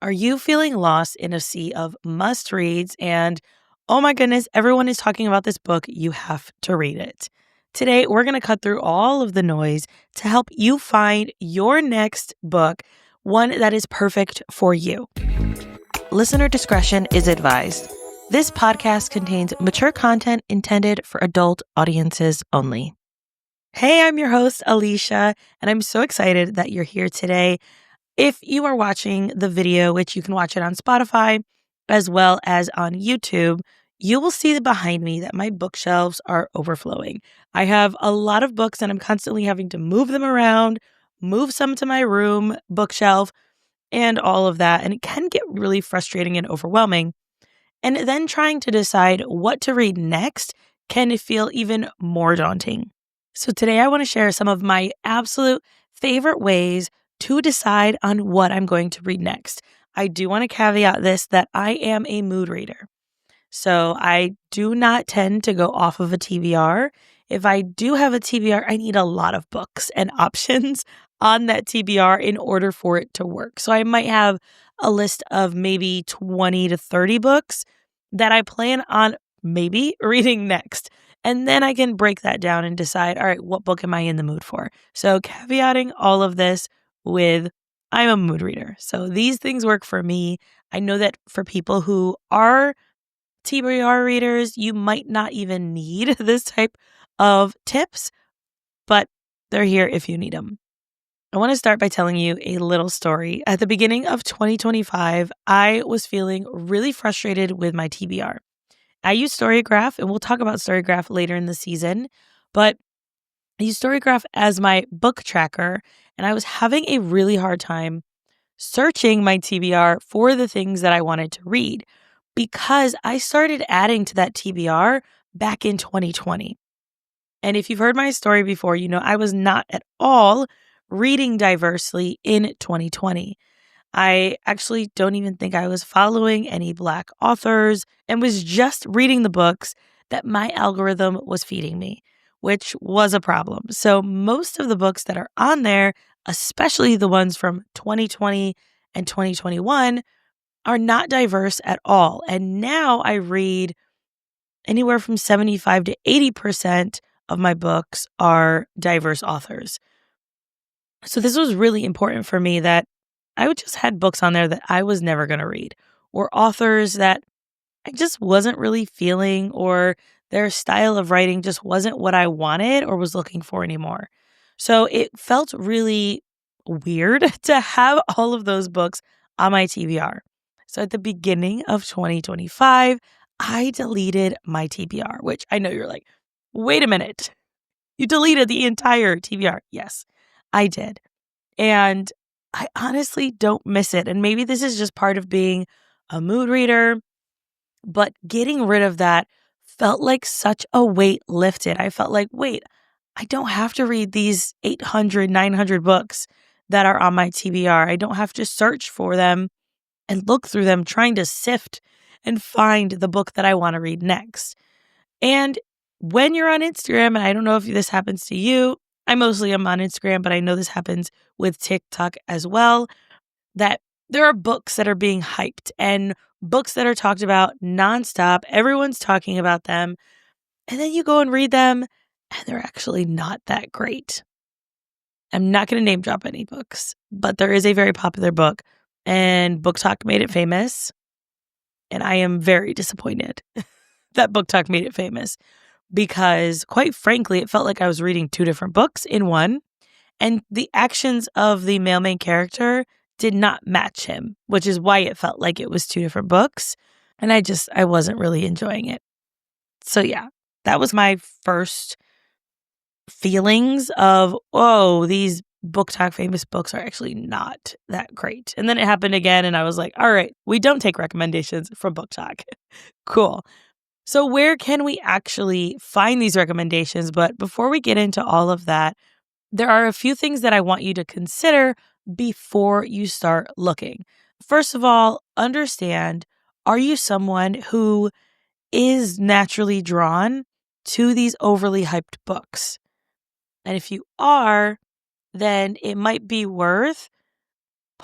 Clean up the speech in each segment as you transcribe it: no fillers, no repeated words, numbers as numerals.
Are you feeling lost in a sea of must reads and, oh my goodness, everyone is talking about this book, you have to read it? Today, we're going to cut through all of the noise to help you find your next book, one that is perfect for you. Listener discretion is advised. This podcast contains mature content intended for adult audiences only. Hey, I'm your host, Alicia, and I'm so excited that you're here today. If you are watching the video, which you can watch it on Spotify as well as on YouTube, you will see behind me that my bookshelves are overflowing. I have a lot of books and I'm constantly having to move them around, move some to my room bookshelf, and all of that. And it can get really frustrating and overwhelming. And then trying to decide what to read next can feel even more daunting. So today I want to share some of my absolute favorite ways to decide on what I'm going to read next. I do want to caveat this that I am a mood reader. So I do not tend to go off of a TBR. If I do have a TBR, I need a lot of books and options on that TBR in order for it to work. So I might have a list of maybe 20 to 30 books that I plan on maybe reading next. And then I can break that down and decide, all right, what book am I in the mood for? So caveating all of this with I'm a mood reader. So these things work for me. I know that for people who are TBR readers, you might not even need this type of tips, but they're here if you need them. I want to start by telling you a little story. At the beginning of 2025, I was feeling really frustrated with my TBR. I use StoryGraph, and we'll talk about StoryGraph later in the season, but I use StoryGraph as my book tracker, and I was having a really hard time searching my TBR for the things that I wanted to read because I started adding to that TBR back in 2020. And if you've heard my story before, you know I was not at all reading diversely in 2020. I actually don't even think I was following any Black authors and was just reading the books that my algorithm was feeding me, which was a problem. So most of the books that are on there, especially the ones from 2020 and 2021, are not diverse at all. And now I read anywhere from 75 to 80% of my books are diverse authors. So this was really important for me that I would just had books on there that I was never going to read, or authors that I just wasn't really feeling, or their style of writing just wasn't what I wanted or was looking for anymore. So it felt really weird to have all of those books on my TBR. So at the beginning of 2025, I deleted my TBR, which I know you're like, wait a minute, you deleted the entire TBR. Yes, I did. And I honestly don't miss it. And maybe this is just part of being a mood reader, but getting rid of that felt like such a weight lifted. I felt like, wait, I don't have to read these 800, 900 books that are on my TBR. I don't have to search for them and look through them trying to sift and find the book that I want to read next. And when you're on Instagram, and I don't know if this happens to you, I mostly am on Instagram, but I know this happens with TikTok as well, that there are books that are being hyped and books that are talked about nonstop. Everyone's talking about them. And then you go and read them, and they're actually not that great. I'm not going to name drop any books, but there is a very popular book, and Book Talk made it famous. And I am very disappointed that Book Talk made it famous because, quite frankly, it felt like I was reading two different books in one. And the actions of the male main character did not match him, which is why it felt like it was two different books. And I wasn't really enjoying it. So yeah, that was my first feelings of, oh, these Book Talk famous books are actually not that great. And then it happened again. And I was like, all right, we don't take recommendations from Book Talk. Cool. So where can we actually find these recommendations? But before we get into all of that, there are a few things that I want you to consider before you start looking. First of all, understand, are you someone who is naturally drawn to these overly hyped books? And if you are, then it might be worth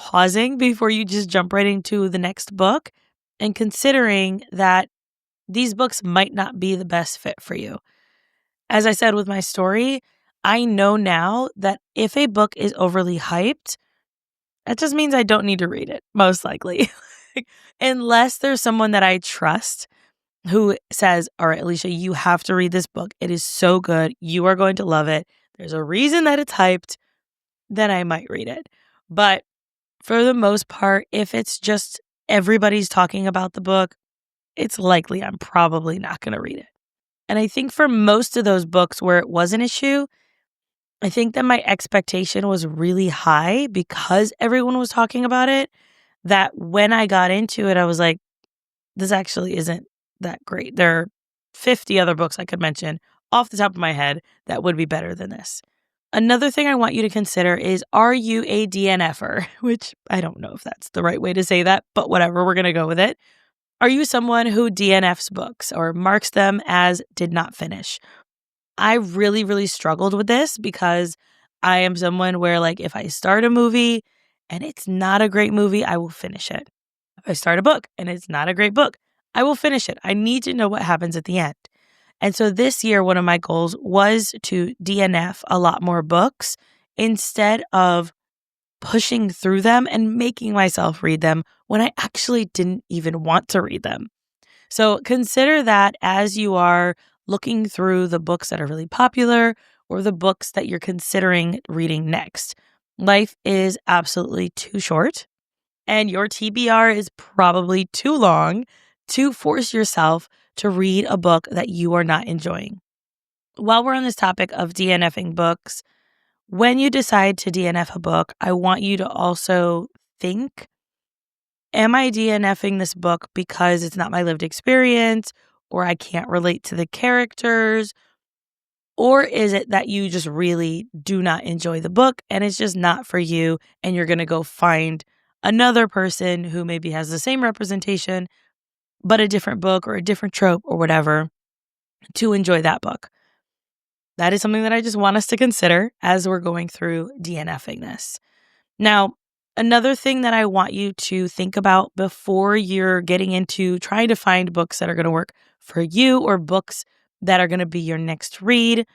pausing before you just jump right into the next book and considering that these books might not be the best fit for you. As I said with my story, I know now that if a book is overly hyped, that just means I don't need to read it, most likely. Unless there's someone that I trust who says, all right, Alicia, you have to read this book. It is so good. You are going to love it. There's a reason that it's hyped. Then I might read it. But for the most part, if it's just everybody's talking about the book, it's likely I'm probably not going to read it. And I think for most of those books where it was an issue, I think that my expectation was really high because everyone was talking about it, that when I got into it, I was like, this actually isn't that great. There are 50 other books I could mention off the top of my head that would be better than this. Another thing I want you to consider is, are you a DNFer? Which I don't know if that's the right way to say that, but whatever, we're going to go with it. Are you someone who DNFs books or marks them as did not finish? I really, really struggled with this because I am someone where, like, if I start a movie and it's not a great movie, I will finish it. If I start a book and it's not a great book, I will finish it. I need to know what happens at the end. And so this year, one of my goals was to DNF a lot more books instead of pushing through them and making myself read them when I actually didn't even want to read them. So consider that as you are looking through the books that are really popular or the books that you're considering reading next. Life is absolutely too short, and your TBR is probably too long to force yourself to read a book that you are not enjoying. While we're on this topic of DNFing books, when you decide to DNF a book, I want you to also think, am I DNFing this book because it's not my lived experience or I can't relate to the characters? Or is it that you just really do not enjoy the book and it's just not for you and you're going to go find another person who maybe has the same representation but a different book or a different trope or whatever to enjoy that book? That is something that I just want us to consider as we're going through DNFing this. Now, another thing that I want you to think about before you're getting into trying to find books that are going to work for you or books that are going to be your next read,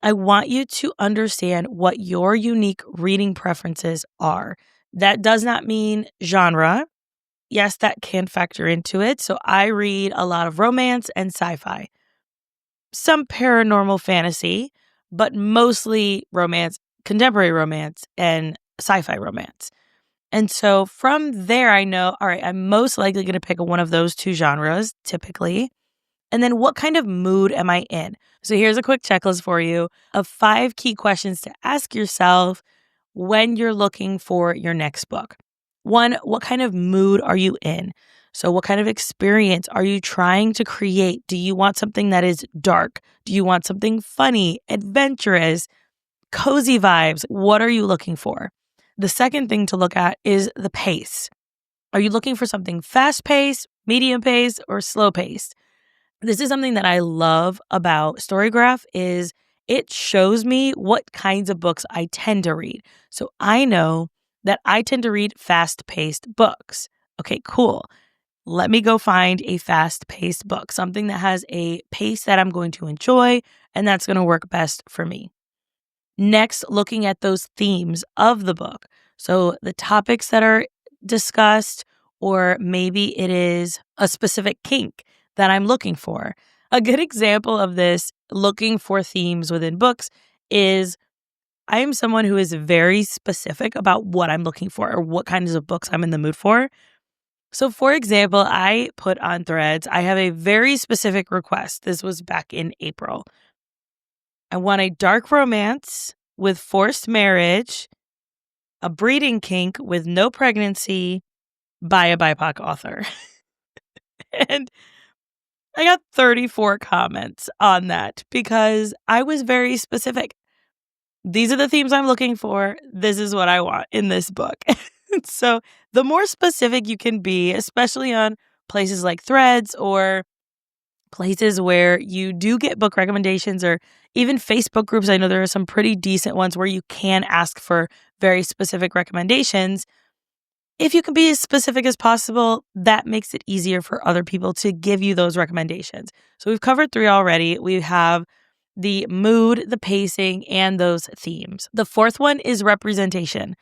I want you to understand what your unique reading preferences are. That does not mean genre. Yes, that can factor into it. So I read a lot of romance and sci-fi, some paranormal fantasy, but mostly romance, contemporary romance, and sci-fi romance. And so from there, I know, all right, I'm most likely going to pick one of those two genres typically. And then what kind of mood am I in? So here's a quick checklist for you of 5 key questions to ask yourself when you're looking for your next book. 1, what kind of mood are you in? So what kind of experience are you trying to create? Do you want something that is dark? Do you want something funny, adventurous, cozy vibes? What are you looking for? The second thing to look at is the pace. Are you looking for something fast-paced, medium-paced, or slow-paced? This is something that I love about StoryGraph is it shows me what kinds of books I tend to read. So I know that I tend to read fast-paced books. Okay, cool. Let me go find a fast-paced book, something that has a pace that I'm going to enjoy and that's going to work best for me. Next, looking at those themes of the book. So the topics that are discussed, or maybe it is a specific kink that I'm looking for. A good example of this, looking for themes within books, is I am someone who is very specific about what I'm looking for or what kinds of books I'm in the mood for. So for example, I put on Threads, I have a very specific request. This was back in April. I want a dark romance with forced marriage, a breeding kink with no pregnancy by a BIPOC author. And I got 34 comments on that because I was very specific. These are the themes I'm looking for. This is what I want in this book. So the more specific you can be, especially on places like Threads or places where you do get book recommendations or even Facebook groups. I know there are some pretty decent ones where you can ask for very specific recommendations. if you can be as specific as possible, that makes it easier for other people to give you those recommendations. So we've covered 3 already. We have the mood, the pacing, and those themes. The fourth one is representation.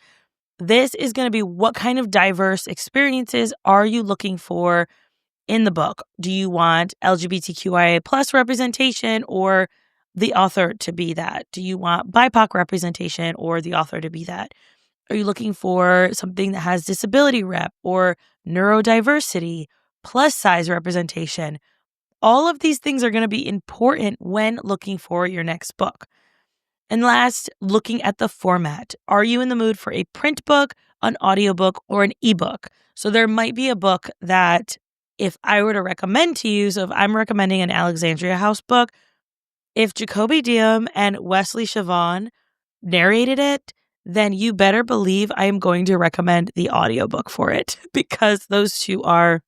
This is going to be what kind of diverse experiences are you looking for in the book? Do you want LGBTQIA plus representation or the author to be that? Do you want BIPOC representation or the author to be that? Are you looking for something that has disability rep or neurodiversity, plus size representation? All of these things are going to be important when looking for your next book. And last, looking at the format. Are you in the mood for a print book, an audiobook, or an ebook? So there might be a book that if I were to recommend to you, so if I'm recommending an Alexandria House book, if Jacoby Diem and Wesley Siobhan narrated it, then you better believe I am going to recommend the audiobook for it because those two are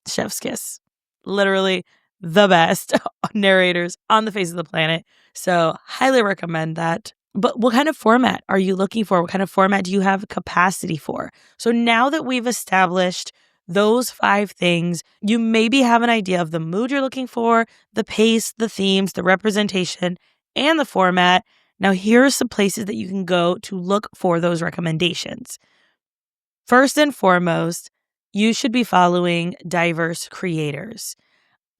chef's kiss. Literally the best narrators on the face of the planet. So highly recommend that. But what kind of format are you looking for? What kind of format do you have capacity for? So now that we've established those 5 things, you maybe have an idea of the mood you're looking for, the pace, the themes, the representation, and the format. Now, here are some places that you can go to look for those recommendations. First and foremost, you should be following diverse creators.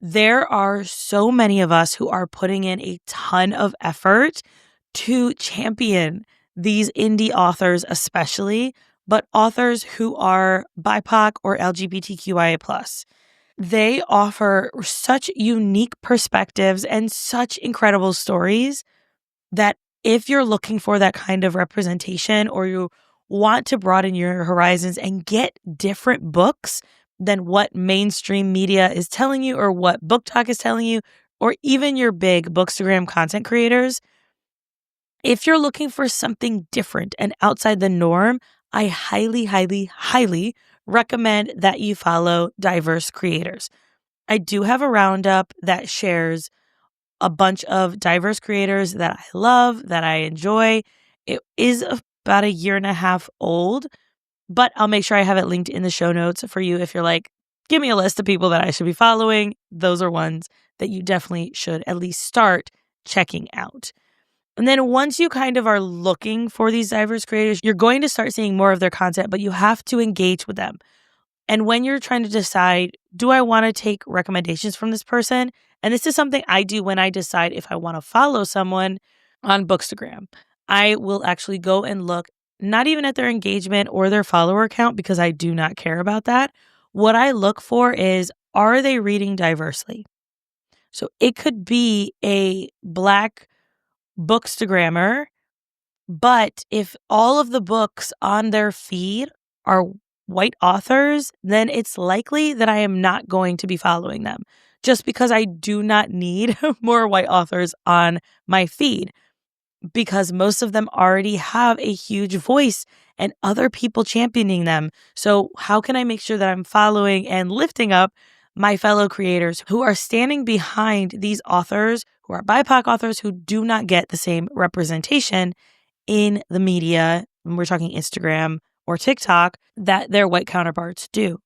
There are so many of us who are putting in a ton of effort to champion these indie authors, especially, but authors who are BIPOC or LGBTQIA+. They offer such unique perspectives and such incredible stories that if you're looking for that kind of representation or you want to broaden your horizons and get different books than what mainstream media is telling you or what Book Talk is telling you, or even your big Bookstagram content creators, if you're looking for something different and outside the norm, I highly, highly, highly recommend that you follow diverse creators. I do have a roundup that shares a bunch of diverse creators that I love, that I enjoy. It is about 1.5 years old, but I'll make sure I have it linked in the show notes for you if you're like, give me a list of people that I should be following. Those are ones that you definitely should at least start checking out. And then once you kind of are looking for these diverse creators, you're going to start seeing more of their content, but you have to engage with them. And when you're trying to decide, do I want to take recommendations from this person? And this is something I do when I decide if I want to follow someone on Bookstagram. I will actually go and look not even at their engagement or their follower count because I do not care about that. What I look for is, are they reading diversely? So it could be a Black Bookstagrammer, but if all of the books on their feed are white authors, then it's likely that I am not going to be following them just because I do not need more white authors on my feed because most of them already have a huge voice and other people championing them. So how can I make sure that I'm following and lifting up my fellow creators who are standing behind these authors who are BIPOC authors who do not get the same representation in the media, when we're talking Instagram or TikTok, that their white counterparts do.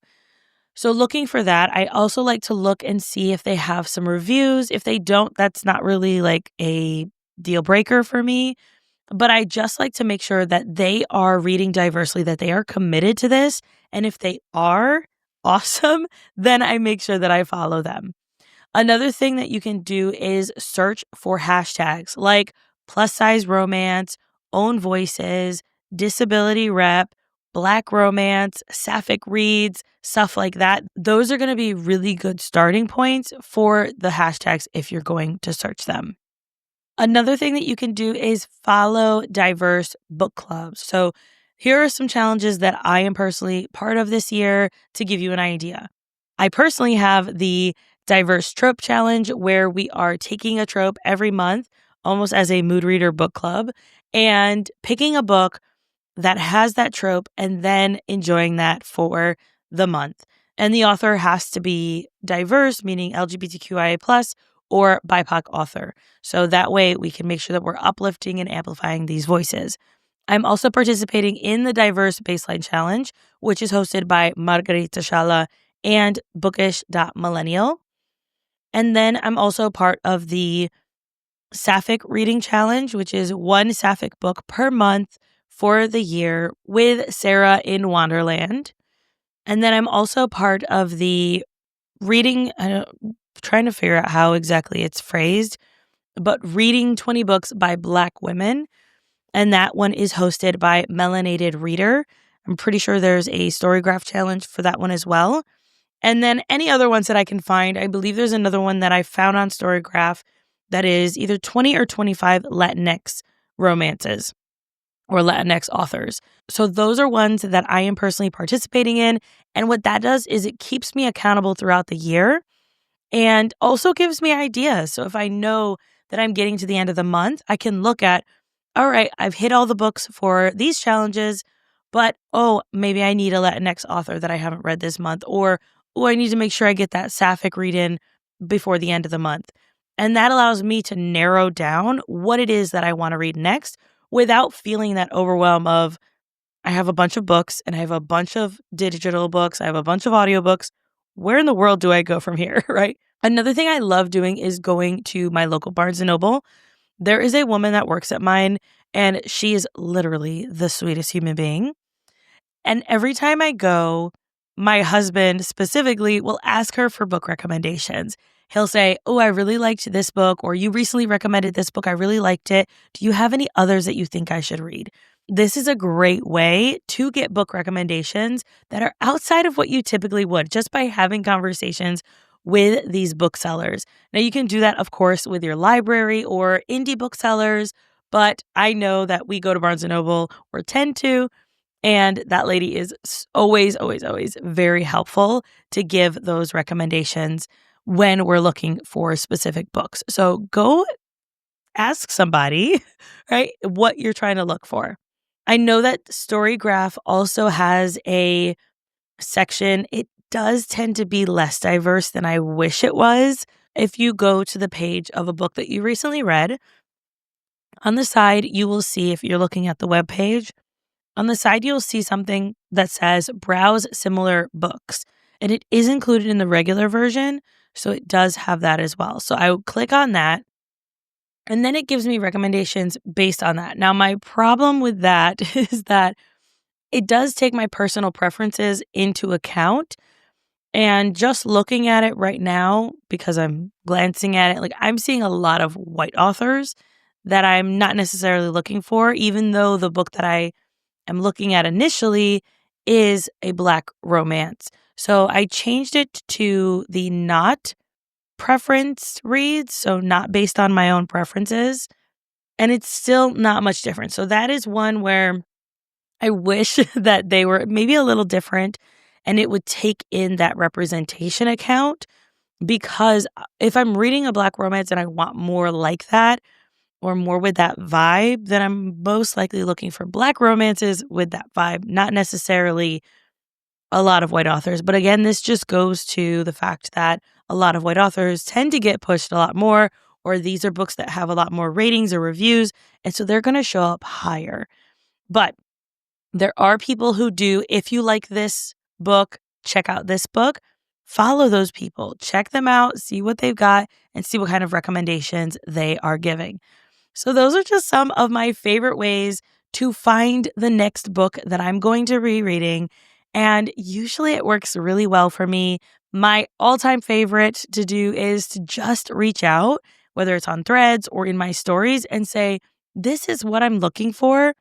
So looking for that, I also like to look and see if they have some reviews. If they don't, that's not really like a deal breaker for me. But I just like to make sure that they are reading diversely, that they are committed to this. And if they are awesome, then I make sure that I follow them. Another thing that you can do is search for hashtags like plus size romance, own voices, disability rep, Black romance, sapphic reads, stuff like that. Those are going to be really good starting points for the hashtags if you're going to search them. Another thing that you can do is follow diverse book clubs. So here are some challenges that I am personally part of this year to give you an idea. I personally have the Diverse Trope Challenge where we are taking a trope every month, almost as a mood reader book club, and picking a book that has that trope and then enjoying that for the month. And the author has to be diverse, meaning LGBTQIA+, or BIPOC author. So that way we can make sure that we're uplifting and amplifying these voices. I'm also participating in the Diverse Baseline Challenge, which is hosted by Margarita Shala and Bookish.Millennial. And then I'm also part of the Sapphic Reading Challenge, which is one Sapphic book per month for the year with Sarah in Wonderland. And then I'm also part of the reading, trying to figure out how exactly it's phrased, but reading 20 books by Black women. And that one is hosted by Melanated Reader. I'm pretty sure there's a StoryGraph challenge for that one as well. And then any other ones that I can find, I believe there's another one that I found on StoryGraph that is either 20 or 25 Latinx romances or Latinx authors. So those are ones that I am personally participating in. And what that does is it keeps me accountable throughout the year and also gives me ideas. So if I know that I'm getting to the end of the month, I can look at, all right, I've hit all the books for these challenges, but maybe I need a Latinx author that I haven't read this month, or I need to make sure I get that Sapphic read in before the end of the month. And that allows me to narrow down what it is that I want to read next without feeling that overwhelm of, I have a bunch of books and I have a bunch of digital books, I have a bunch of audiobooks. Where in the world do I go from here, right? Another thing I love doing is going to my local Barnes & Noble. There is a woman that works at mine, and she is literally the sweetest human being. And every time I go, my husband specifically will ask her for book recommendations. He'll say, oh, I really liked this book, or you recently recommended this book. I really liked it. Do you have any others that you think I should read? This is a great way to get book recommendations that are outside of what you typically would just by having conversations with these booksellers. Now, you can do that, of course, with your library or indie booksellers, but I know that we go to Barnes & Noble or tend to, and that lady is always, always, always very helpful to give those recommendations when we're looking for specific books. So go ask somebody, right, what you're trying to look for. I know that StoryGraph also has a section. It does tend to be less diverse than I wish it was. If you go to the page of a book that you recently read, on the side, you will see, if you're looking at the web page, on the side, you'll see something that says browse similar books. And it is included in the regular version, so it does have that as well. So I will click on that, and then it gives me recommendations based on that. Now, my problem with that is that it does take my personal preferences into account. And just looking at it right now, because I'm glancing at it, like I'm seeing a lot of white authors that I'm not necessarily looking for, even though the book that I am looking at initially is a Black romance. So I changed it to the not preference reads, so not based on my own preferences. And it's still not much different. So that is one where I wish that they were maybe a little different and it would take in that representation account, because if I'm reading a Black romance and I want more like that or more with that vibe, then I'm most likely looking for Black romances with that vibe, not necessarily a lot of white authors. But again, this just goes to the fact that a lot of white authors tend to get pushed a lot more, or these are books that have a lot more ratings or reviews, and so they're going to show up higher. But there are people who do, if you like this book, check out this book, follow those people, check them out, see what they've got, and see what kind of recommendations they are giving. So those are just some of my favorite ways to find the next book that I'm going to be reading. And usually it works really well for me. My all-time favorite to do is to just reach out, whether it's on Threads or in my stories, and say, this is what I'm looking for.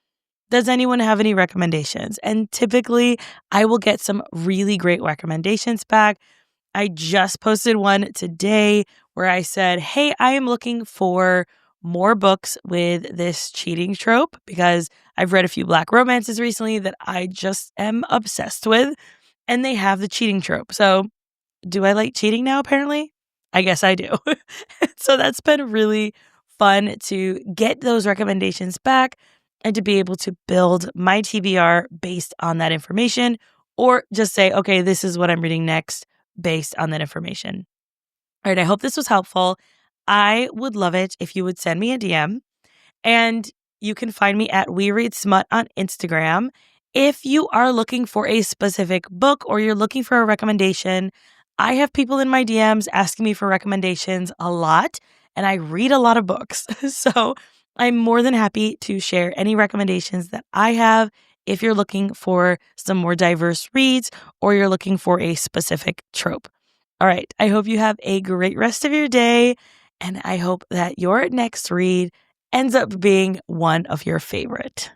Does anyone have any recommendations? And typically I will get some really great recommendations back. I just posted one today where I said, hey, I am looking for more books with this cheating trope, because I've read a few Black romances recently that I just am obsessed with, and they have the cheating trope. So do I like cheating now, apparently? I guess I do. So that's been really fun to get those recommendations back and to be able to build my TBR based on that information, or just say, okay, this is what I'm reading next based on that information. All right, I hope this was helpful. I would love it if you would send me a DM. And You can find me at We Read Smut on Instagram. If you are looking for a specific book or you're looking for a recommendation, I have people in my DMs asking me for recommendations a lot, and I read a lot of books. So I'm more than happy to share any recommendations that I have if you're looking for some more diverse reads or you're looking for a specific trope. All right. I hope you have a great rest of your day, and I hope that your next read ends up being one of your favorite.